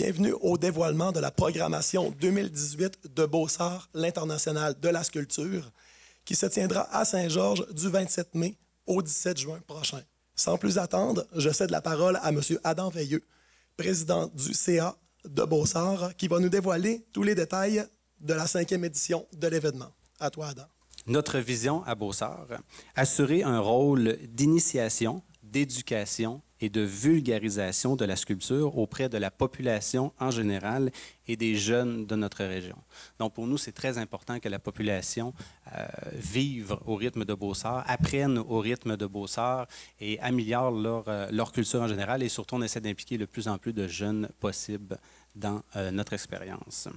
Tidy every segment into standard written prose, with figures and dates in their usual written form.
Bienvenue au dévoilement de la programmation 2018 de Beausart, l'International de la sculpture, qui se tiendra à Saint-Georges du 27 mai au 17 juin prochain. Sans plus attendre, je cède la parole à M. Adam Veilleux, président du CA de Beausart, qui va nous dévoiler tous les détails de la 5e édition de l'événement. À toi, Adam. Notre vision à Beausart, assurer un rôle d'initiation, d'éducation et de vulgarisation de la sculpture auprès de la population en général et des jeunes de notre région. Donc, pour nous, c'est très important que la population vive au rythme de Beausart, apprenne au rythme de Beausart et améliore leur culture en général. Et surtout, on essaie d'impliquer le plus en plus de jeunes possible dans notre expérience.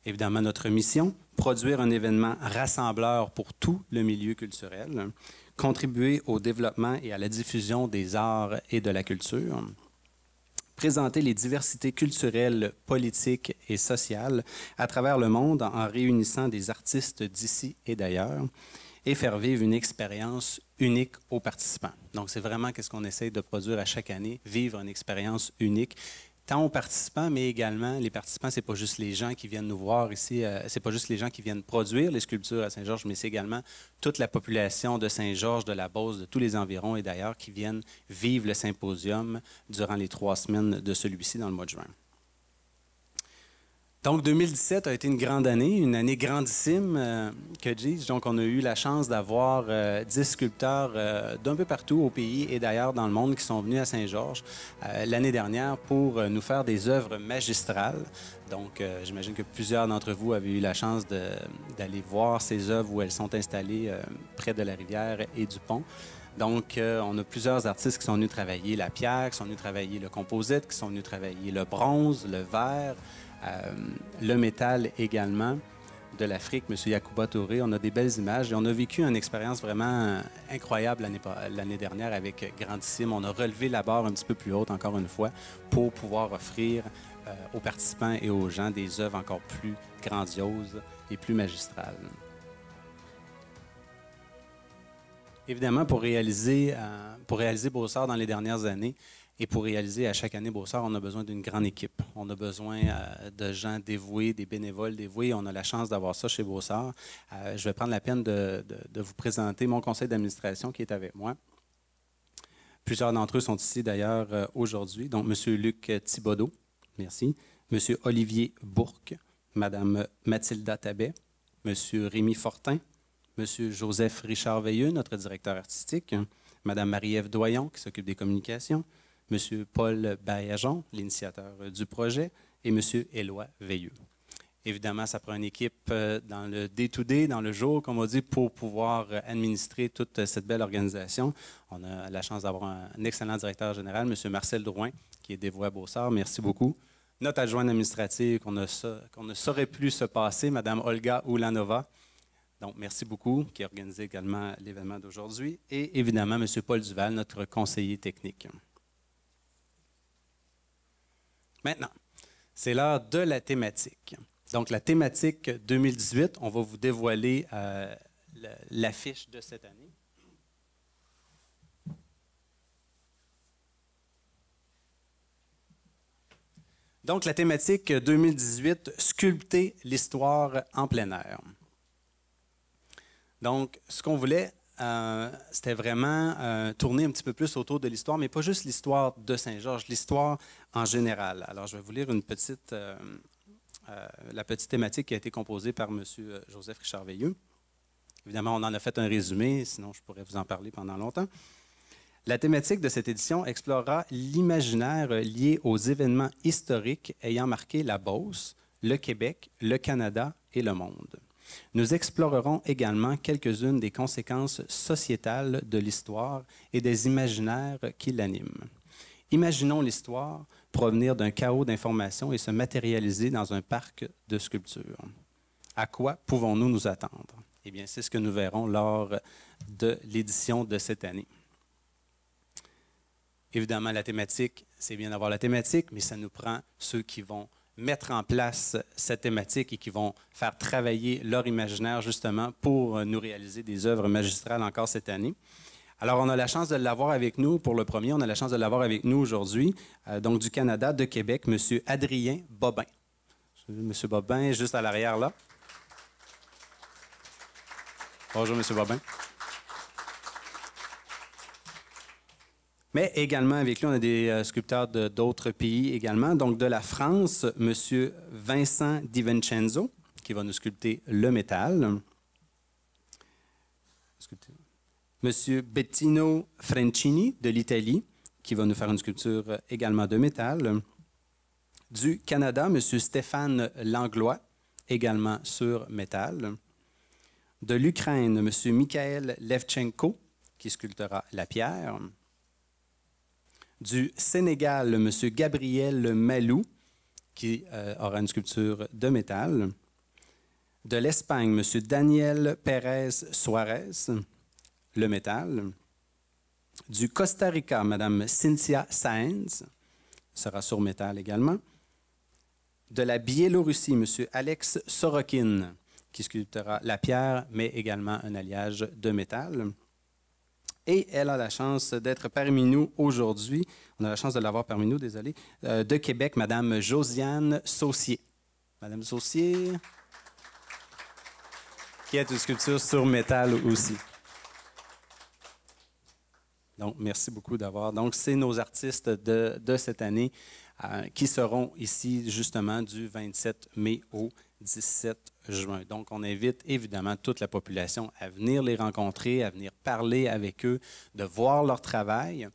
Évidemment, notre mission, produire un événement rassembleur pour tout le milieu culturel, contribuer au développement et à la diffusion des arts et de la culture, présenter les diversités culturelles, politiques et sociales à travers le monde en réunissant des artistes d'ici et d'ailleurs, et faire vivre une expérience unique aux participants. Donc, c'est vraiment ce qu'on essaie de produire à chaque année, vivre une expérience unique, tant aux participants, mais également, les participants, ce n'est pas juste les gens qui viennent nous voir ici, ce n'est pas juste les gens qui viennent produire les sculptures à Saint-Georges, mais c'est également toute la population de Saint-Georges, de la Beauce, de tous les environs et d'ailleurs qui viennent vivre le symposium durant les 3 semaines de celui-ci dans le mois de juin. Donc, 2017 a été une grande année, une année grandissime, que dis-je. Donc, on a eu la chance d'avoir 10 sculpteurs d'un peu partout au pays et d'ailleurs dans le monde qui sont venus à Saint-Georges l'année dernière pour nous faire des œuvres magistrales. Donc, j'imagine que plusieurs d'entre vous avaient eu la chance d'aller voir ces œuvres où elles sont installées près de la rivière et du pont. Donc, on a plusieurs artistes qui sont venus travailler la pierre, qui sont venus travailler le composite, qui sont venus travailler le bronze, le verre, le métal également, de l'Afrique, M. Yacouba Touré. On a des belles images et on a vécu une expérience vraiment incroyable l'année dernière avec Grandissime. On a relevé la barre un petit peu plus haute, encore une fois, pour pouvoir offrir aux participants et aux gens des œuvres encore plus grandioses et plus magistrales. Évidemment, pour réaliser Beausart dans les dernières années et pour réaliser à chaque année Beausart, on a besoin d'une grande équipe. On a besoin de gens dévoués, des bénévoles dévoués. On a la chance d'avoir ça chez Beausart. Je vais prendre la peine de vous présenter mon conseil d'administration qui est avec moi. Plusieurs d'entre eux sont ici d'ailleurs aujourd'hui. Donc, M. Luc Thibodeau, merci. M. Olivier Bourque, Mme Mathilda Tabet, M. Rémi Fortin, M. Joseph Richard Veilleux, notre directeur artistique, Mme Marie-Ève Doyon, qui s'occupe des communications, M. Paul Baillargeon, l'initiateur du projet, et M. Éloi Veilleux. Évidemment, ça prend une équipe dans le day-to-day, dans le jour, comme on dit, pour pouvoir administrer toute cette belle organisation. On a la chance d'avoir un excellent directeur général, M. Marcel Drouin, qui est dévoué à Beausart. Merci beaucoup. Notre adjointe administrative qu'on ne saurait plus se passer, Mme Olga Ulanova. Donc, merci beaucoup, qui a organisé également l'événement d'aujourd'hui. Et évidemment, M. Paul Duval, notre conseiller technique. Maintenant, c'est l'heure de la thématique. Donc, la thématique 2018, on va vous dévoiler l'affiche de cette année. Donc, la thématique 2018, sculpter l'histoire en plein air. Donc, ce qu'on voulait, c'était vraiment tourner un petit peu plus autour de l'histoire, mais pas juste l'histoire de Saint-Georges, l'histoire en général. Alors, je vais vous lire la petite thématique qui a été composée par M. Joseph Richard Veilleux. Évidemment, on en a fait un résumé, sinon je pourrais vous en parler pendant longtemps. La thématique de cette édition explorera l'imaginaire lié aux événements historiques ayant marqué la Beauce, le Québec, le Canada et le monde. Nous explorerons également quelques-unes des conséquences sociétales de l'histoire et des imaginaires qui l'animent. Imaginons l'histoire provenir d'un chaos d'informations et se matérialiser dans un parc de sculptures. À quoi pouvons-nous nous attendre? Eh bien, c'est ce que nous verrons lors de l'édition de cette année. Évidemment, la thématique, c'est bien d'avoir la thématique, mais ça nous prend ceux qui vont mettre en place cette thématique et qui vont faire travailler leur imaginaire justement pour nous réaliser des œuvres magistrales encore cette année. Alors, on a la chance de l'avoir avec nous pour le premier. On a la chance de l'avoir avec nous aujourd'hui. Donc, du Canada, de Québec, M. Adrien Bobin. M. Bobin, juste à l'arrière, là. Bonjour, M. Bobin. Mais également avec lui, on a des sculpteurs d'autres pays également. Donc, de la France, M. Vincent Di Vincenzo, qui va nous sculpter le métal. M. Bettino Francini, de l'Italie, qui va nous faire une sculpture également de métal. Du Canada, M. Stéphane Langlois, également sur métal. De l'Ukraine, M. Mikhail Levchenko, qui sculptera la pierre. Du Sénégal, M. Gabriel Malou, qui aura une sculpture de métal. De l'Espagne, M. Daniel Pérez Suarez, le métal. Du Costa Rica, Mme Cynthia Saenz, sera sur métal également. De la Biélorussie, M. Alex Sorokin, qui sculptera la pierre, mais également un alliage de métal. Et elle a la chance d'être parmi nous aujourd'hui. On a la chance de l'avoir parmi nous, désolé. De Québec, Mme Josiane Saucier. Mme Saucier, qui est une sculpture sur métal aussi. Donc, merci beaucoup d'avoir. Donc, c'est nos artistes de cette année qui seront ici justement du 27 mai au 17 juin. Donc, on invite évidemment toute la population à venir les rencontrer, à venir parler avec eux, de voir leur travail.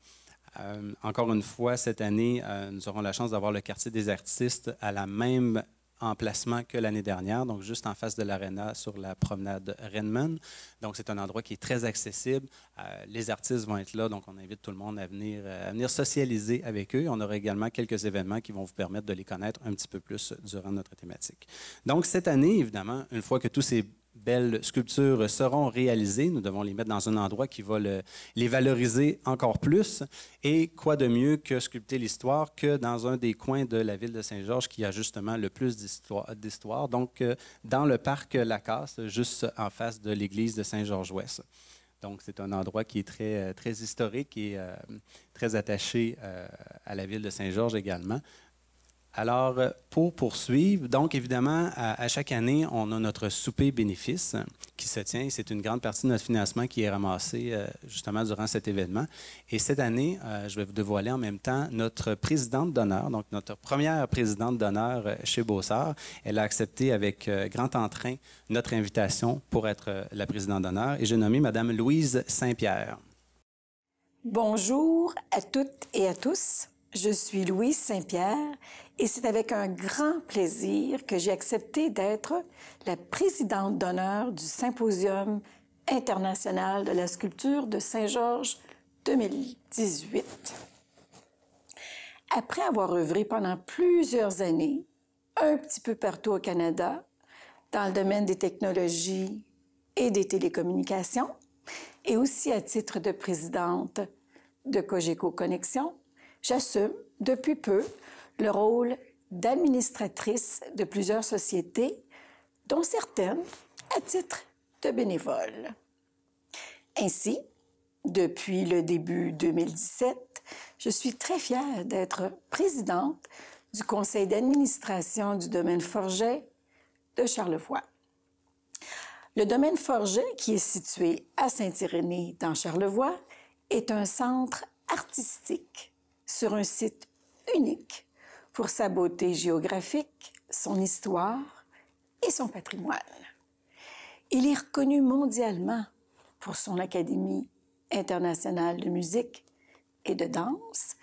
Encore une fois, cette année, nous aurons la chance d'avoir le quartier des artistes à la même emplacement que l'année dernière, donc juste en face de l'aréna sur la promenade Renman. Donc, c'est un endroit qui est très accessible. Les artistes vont être là, donc on invite tout le monde à venir socialiser avec eux. On aura également quelques événements qui vont vous permettre de les connaître un petit peu plus durant notre thématique. Donc, cette année, évidemment, une fois que tous ces belles sculptures seront réalisées, nous devons les mettre dans un endroit qui va les valoriser encore plus. Et quoi de mieux que sculpter l'histoire que dans un des coins de la ville de Saint-Georges qui a justement le plus d'histoire, donc dans le parc Lacasse, juste en face de l'église de Saint-Georges-Ouest. Donc, c'est un endroit qui est très historique et très attaché à la ville de Saint-Georges également. Alors, pour poursuivre, donc évidemment, à chaque année, on a notre souper bénéfice qui se tient. C'est une grande partie de notre financement qui est ramassé justement durant cet événement. Et cette année, je vais vous dévoiler en même temps notre présidente d'honneur, donc notre première présidente d'honneur chez Beausart. Elle a accepté avec grand entrain notre invitation pour être la présidente d'honneur. Et j'ai nommé Mme Louise Saint-Pierre. Bonjour à toutes et à tous. Je suis Louise Saint-Pierre et c'est avec un grand plaisir que j'ai accepté d'être la présidente d'honneur du Symposium international de la sculpture de Saint-Georges 2018. Après avoir œuvré pendant plusieurs années, un petit peu partout au Canada, dans le domaine des technologies et des télécommunications, et aussi à titre de présidente de Cogeco Connexion, j'assume depuis peu le rôle d'administratrice de plusieurs sociétés, dont certaines à titre de bénévole. Ainsi, depuis le début 2017, je suis très fière d'être présidente du conseil d'administration du domaine Forget de Charlevoix. Le domaine Forget, qui est situé à Saint-Irénée dans Charlevoix, est un centre artistique sur un site unique pour sa beauté géographique, son histoire et son patrimoine. Il est reconnu mondialement pour son Académie internationale de musique et de danse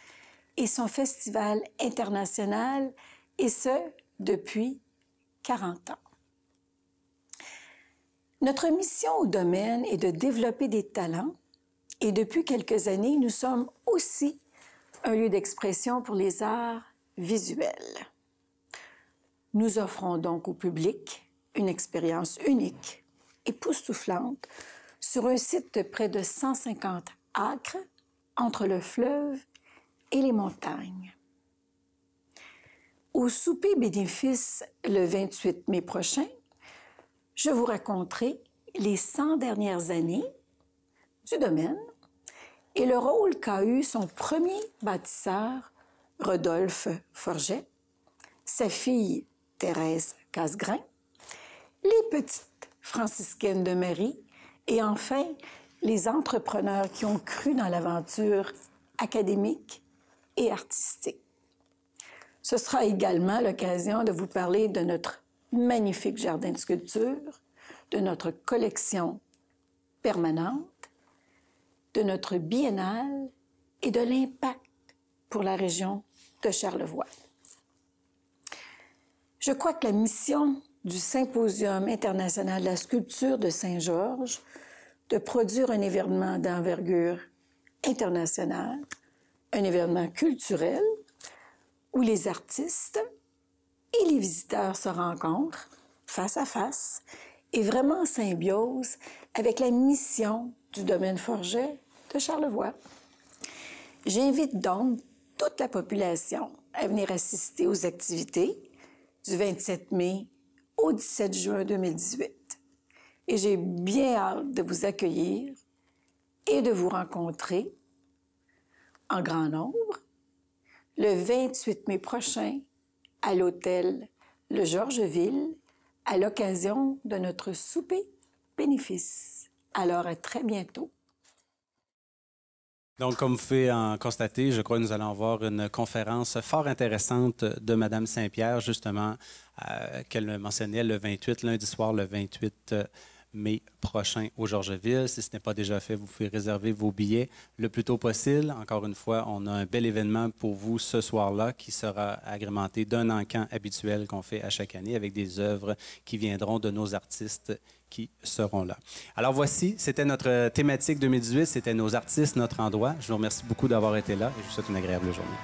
et son festival international, et ce, depuis 40 ans. Notre mission au domaine est de développer des talents et depuis quelques années, nous sommes aussi un lieu d'expression pour les arts visuels. Nous offrons donc au public une expérience unique, époustouflante, sur un site de près de 150 acres entre le fleuve et les montagnes. Au souper bénéfice le 28 mai prochain, je vous raconterai les 100 dernières années du domaine et le rôle qu'a eu son premier bâtisseur, Rodolphe Forget, sa fille Thérèse Casgrain, les petites franciscaines de Marie et enfin les entrepreneurs qui ont cru dans l'aventure académique et artistique. Ce sera également l'occasion de vous parler de notre magnifique jardin de sculpture, de notre collection permanente, de notre biennale et de l'impact pour la région de Charlevoix. Je crois que la mission du Symposium international de la sculpture de Saint-Georges de produire un événement d'envergure internationale, un événement culturel où les artistes et les visiteurs se rencontrent face à face et vraiment en symbiose avec la mission du domaine Forget de Charlevoix. J'invite donc toute la population à venir assister aux activités du 27 mai au 17 juin 2018. Et j'ai bien hâte de vous accueillir et de vous rencontrer en grand nombre le 28 mai prochain à l'hôtel Le Georgeville à l'occasion de notre souper bénéfice. Alors, à très bientôt. Donc, comme vous pouvez en constater, je crois que nous allons avoir une conférence fort intéressante de Mme Saint-Pierre, justement, qu'elle mentionnait le 28, lundi soir, le 28 mai prochain au Georgeville. Si ce n'est pas déjà fait, vous pouvez réserver vos billets le plus tôt possible. Encore une fois, on a un bel événement pour vous ce soir-là qui sera agrémenté d'un encan habituel qu'on fait à chaque année avec des œuvres qui viendront de nos artistes qui seront là. Alors voici, c'était notre thématique 2018, c'était nos artistes, notre endroit. Je vous remercie beaucoup d'avoir été là et je vous souhaite une agréable journée.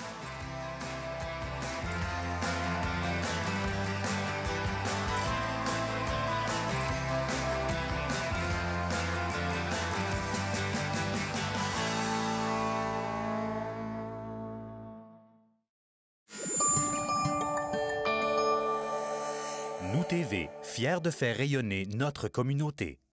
Nous TV, fiers de faire rayonner notre communauté.